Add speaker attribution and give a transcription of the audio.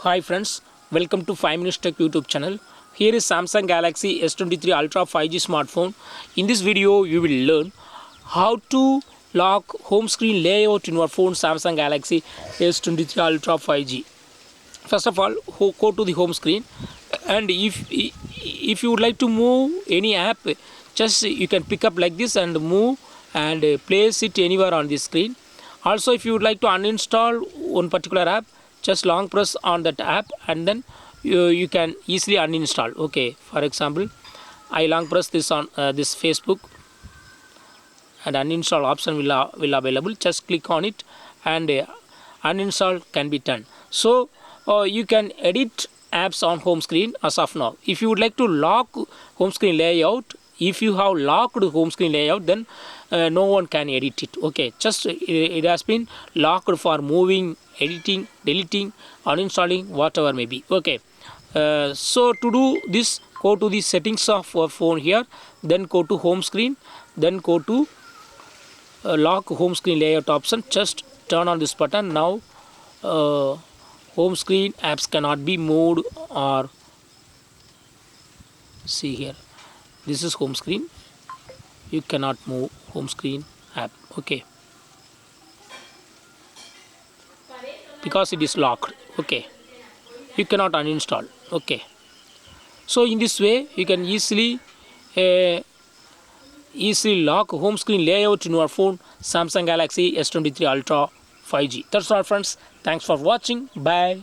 Speaker 1: Hi friends, welcome to 5 Minutes Tech YouTube channel. Here is Samsung Galaxy S23 Ultra 5G smartphone. In this video, you will learn how to lock home screen layout in your phone Samsung Galaxy S23 Ultra 5G. First of all, go to the home screen, and if you would like to move any app, just you can pick up like this and move and place it anywhere on the screen. Also, if you would like to uninstall one particular app, just long press on that app and then you can easily uninstall. Okay, for example, I long press this on this Facebook, and uninstall option will available. Just click on it and uninstall can be done. So you can edit apps on home screen as of now. If you would like to lock home screen layout, if you have locked home screen layout, then no one can edit it. Okay, just it has been locked for moving, editing, deleting, uninstalling, whatever may be. Okay, so to do this, go to the settings of our phone here, then go to home screen, then go to lock home screen layout option. Just turn on this button. Now home screen apps cannot be moved, or see here, this is home screen, you cannot move home screen app. Okay, because it is locked. Okay, you cannot uninstall. Okay, so in this way you can easily lock home screen layout in your phone Samsung Galaxy S23 Ultra 5G. That's all friends, thanks for watching, bye.